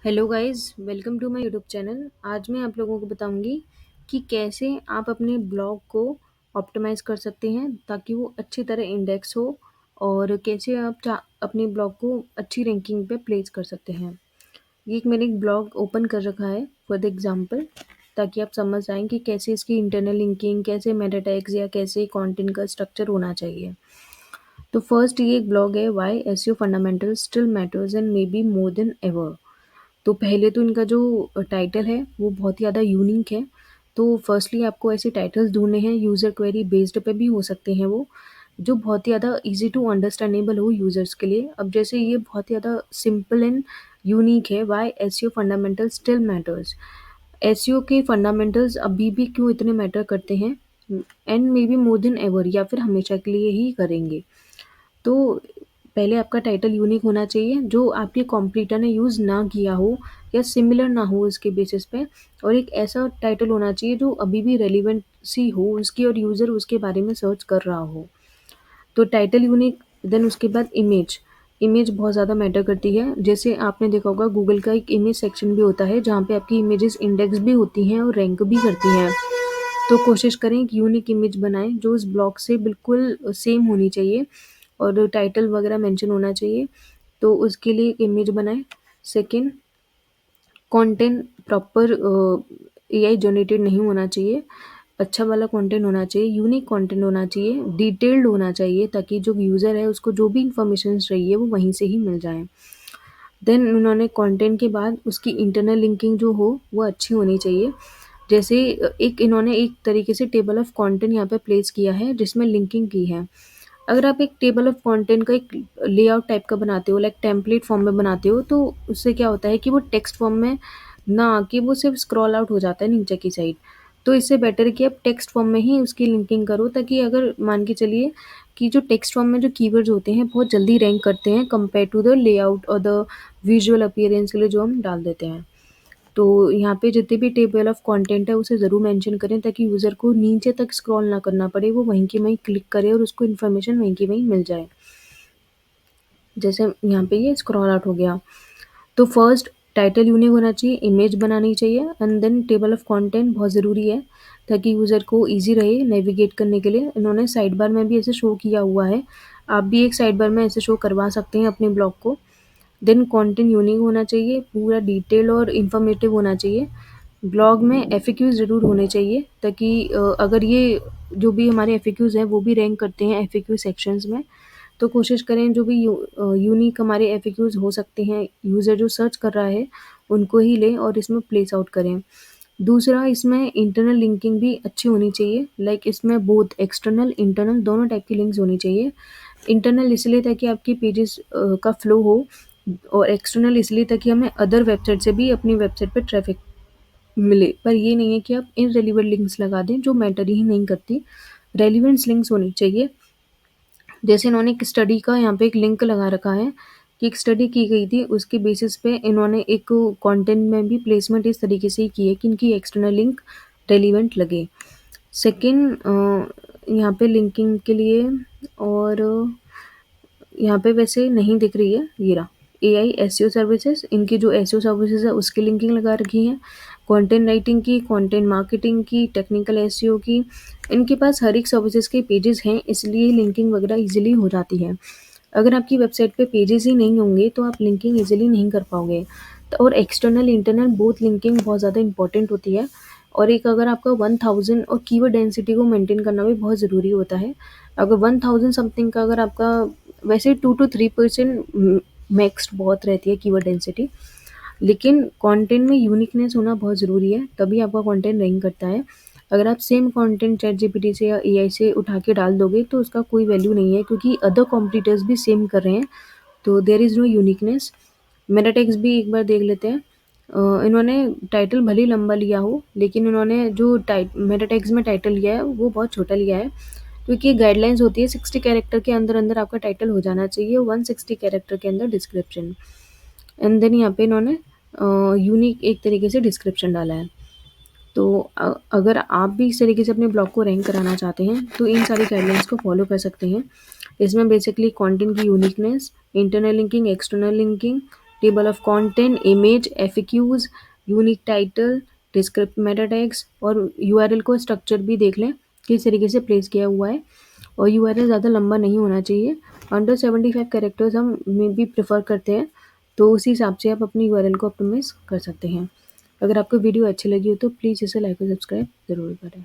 Hello guys, welcome to my YouTube channel. आज मैं आप लोगों को बताऊंगी कि कैसे आप अपने ब्लॉग को ऑप्टिमाइज़ कर सकते हैं ताकि वो अच्छी तरह इंडेक्स हो, और कैसे आप अपने ब्लॉग को अच्छी रैंकिंग पे प्लेस कर सकते हैं। ये मैंने एक ब्लॉग ओपन कर रखा है फॉर द एग्जांपल, ताकि आप समझ आएँ कि कैसे इसकी इंटरनल लिंकिंग, कैसे मेटा टैग्स या कैसे कंटेंट का स्ट्रक्चर होना चाहिए। तो फर्स्ट ये एक ब्लॉग है, why SEO fundamentals still matters and may be more than ever. तो पहले तो इनका जो टाइटल है वो बहुत ही ज़्यादा यूनिक है। तो फर्स्टली आपको ऐसे टाइटल्स ढूँढने हैं, यूज़र क्वेरी बेस्ड पे भी हो सकते हैं वो, जो बहुत ही ज़्यादा ईज़ी टू अंडरस्टैंडेबल हो यूज़र्स के लिए। अब जैसे ये बहुत ही ज़्यादा सिंपल एंड यूनिक है, why SEO fundamentals still matters. SEO के फंडामेंटल्स अभी भी क्यों इतने मैटर करते हैं, and may be more than ever, या फिर हमेशा के लिए ही करेंगे। तो पहले आपका टाइटल यूनिक होना चाहिए, जो आपके कॉम्पिटिटर ने यूज़ ना किया हो या सिमिलर ना हो उसके बेसिस पे, और एक ऐसा टाइटल होना चाहिए जो अभी भी रेलिवेंसी हो उसकी और यूज़र उसके बारे में सर्च कर रहा हो। तो टाइटल यूनिक, देन उसके बाद इमेज। इमेज बहुत ज़्यादा मैटर करती है। जैसे आपने देखा होगा गूगल का एक इमेज सेक्शन भी होता है जहाँ पे आपकी इमेजेस इंडेक्स भी होती हैं और रैंक भी करती हैं। तो कोशिश करें एक यूनिक इमेज बनाएं जो उस ब्लॉग से बिल्कुल सेम होनी चाहिए, और टाइटल वगैरह मेंशन होना चाहिए। तो उसके लिए एक इमेज बनाएं। Second, content proper AI generated नहीं होना चाहिए। अच्छा वाला कंटेंट होना चाहिए, यूनिक कंटेंट होना चाहिए, डिटेल्ड होना चाहिए, ताकि जो यूज़र है उसको जो भी इंफॉर्मेशन चाहिए वो वहीं से ही मिल जाए। देन उन्होंने कंटेंट के बाद उसकी इंटरनल लिंकिंग जो हो वो अच्छी होनी चाहिए। जैसे एक इन्होंने एक तरीके से टेबल ऑफ कंटेंट यहाँ पे प्लेस किया है जिसमें लिंकिंग की है। अगर आप एक टेबल ऑफ कंटेंट का एक लेआउट टाइप का बनाते हो, लाइक टेम्पलेट फॉर्म में बनाते हो, तो उससे क्या होता है कि वो टेक्स्ट फॉर्म में ना आके वो सिर्फ स्क्रॉल आउट हो जाता है नीचे की साइड। तो इससे बेटर है कि आप टेक्स्ट फॉर्म में ही उसकी लिंकिंग करो, ताकि अगर मान के चलिए कि जो टेक्स्ट फॉर्म में जो कीवर्ड्स होते हैं बहुत जल्दी रैंक करते हैं कंपेयर टू द लेआउट और द विजुअल अपीयरेंस के लिए जो हम डाल देते हैं। तो यहाँ पे जितने भी टेबल ऑफ कंटेंट है उसे ज़रूर मेंशन करें, ताकि यूज़र को नीचे तक स्क्रॉल ना करना पड़े, वो वहीं की वहीं क्लिक करे और उसको इन्फॉर्मेशन वहीं की वहीं मिल जाए। जैसे यहाँ पे ये स्क्रॉल आउट हो गया। तो फर्स्ट टाइटल यूनिक होना चाहिए, इमेज बनानी चाहिए, and then table of content बहुत ज़रूरी है ताकि यूज़र को ईज़ी रहे नेविगेट करने के लिए। इन्होंने साइड बार में भी ऐसे शो किया हुआ है, आप भी एक साइड बार में ऐसे शो करवा सकते हैं अपने ब्लॉग को। देन कंटेंट यूनिक होना चाहिए, पूरा डिटेल और इन्फॉर्मेटिव होना चाहिए। ब्लॉग में एफएक्यूज़ ज़रूर होने चाहिए, ताकि अगर ये जो भी हमारे एफएक्यूज़ हैं वो भी रैंक करते हैं एफएक्यू सेक्शंस में। तो कोशिश करें जो भी यूनिक हमारे एफएक्यूज़ हो सकते हैं, यूज़र जो सर्च कर रहा है उनको ही लें और इसमें प्लेस आउट करें। दूसरा, इसमें इंटरनल लिंकिंग भी अच्छी होनी चाहिए, लाइक इसमें बोथ एक्सटर्नल इंटरनल दोनों टाइप की लिंक्स होनी चाहिए। इंटरनल इसलिए ताकि आपकी पेजेस का फ्लो हो, और एक्सटर्नल इसलिए ताकि हमें अदर वेबसाइट से भी अपनी वेबसाइट पे ट्रैफिक मिले। पर ये नहीं है कि आप इररिलेवेंट लिंक्स लगा दें जो मैटर ही नहीं करती। रेलिवेंट लिंक्स होनी चाहिए। जैसे इन्होंने एक स्टडी का यहाँ पे एक लिंक लगा रखा है कि एक स्टडी की गई थी, उसके बेसिस पे इन्होंने एक कंटेंट में भी प्लेसमेंट इस तरीके से ही की है कि इनकी एक्सटर्नल लिंक रेलिवेंट लगे। सेकंड, यहाँ पे लिंकिंग के लिए, और यहाँ पे वैसे नहीं दिख रही है, ये रहा एआई एसईओ सर्विसेज। इनकी जो एसईओ सर्विसेज है उसकी लिंकिंग लगा रखी है, कंटेंट राइटिंग की, कंटेंट मार्केटिंग की, टेक्निकल एसईओ की। इनके पास हर एक सर्विसेज के पेजेस हैं, इसलिए लिंकिंग वगैरह इजीली हो जाती है। अगर आपकी वेबसाइट पे पेजेस ही नहीं होंगे तो आप लिंकिंग इजीली नहीं कर पाओगे। तो और एक्सटर्नल इंटरनल बोथ लिंकिंग बहुत ज़्यादा इंपॉर्टेंट होती है। और एक अगर आपका 1000 और कीवर्ड डेंसिटी को मेंटेन करना भी बहुत ज़रूरी होता है। अगर 1000 समथिंग का, अगर आपका वैसे 2 to 3% मैक्स बहुत रहती है कीवर्ड डेंसिटी, लेकिन कंटेंट में यूनिकनेस होना बहुत ज़रूरी है, तभी आपका कंटेंट रैंक करता है। अगर आप सेम कंटेंट चैटजीपीटी से या एआई से उठा के डाल दोगे तो उसका कोई वैल्यू नहीं है, क्योंकि अदर कॉम्पिटिटर्स भी सेम कर रहे हैं, तो there is no uniqueness. Meta tags भी एक बार देख लेते हैं। इन्होंने टाइटल भले ही लंबा लिया हो, लेकिन इन्होंने जो मेटा टैग्स में टाइटल लिया है वो बहुत छोटा लिया है, क्योंकि गाइडलाइंस होती है 60 कैरेक्टर के अंदर अंदर आपका टाइटल हो जाना चाहिए, 160 कैरेक्टर के अंदर डिस्क्रिप्शन। एंड देन यहाँ पे इन्होंने यूनिक एक तरीके से डिस्क्रिप्शन डाला है। तो अगर आप भी इस तरीके से अपने ब्लॉग को रैंक कराना चाहते हैं तो इन सारी गाइडलाइंस को फॉलो कर सकते हैं। इसमें बेसिकली कंटेंट की uniqueness, internal linking, external linking, table of content, image, FAQs, unique title, describe Meta tags और यूआरएल को स्ट्रक्चर भी देख लें किस तरीके से प्लेस किया हुआ है। और यूआरएल ज़्यादा लंबा नहीं होना चाहिए, अंडर 75 कैरेक्टर्स हम मे भी प्रेफर करते हैं, तो उसी हिसाब से आप अपनी यूआरएल को ऑप्टिमाइज़ कर सकते हैं। अगर आपको वीडियो अच्छी लगी हो तो प्लीज़ इसे लाइक और सब्सक्राइब ज़रूर करें।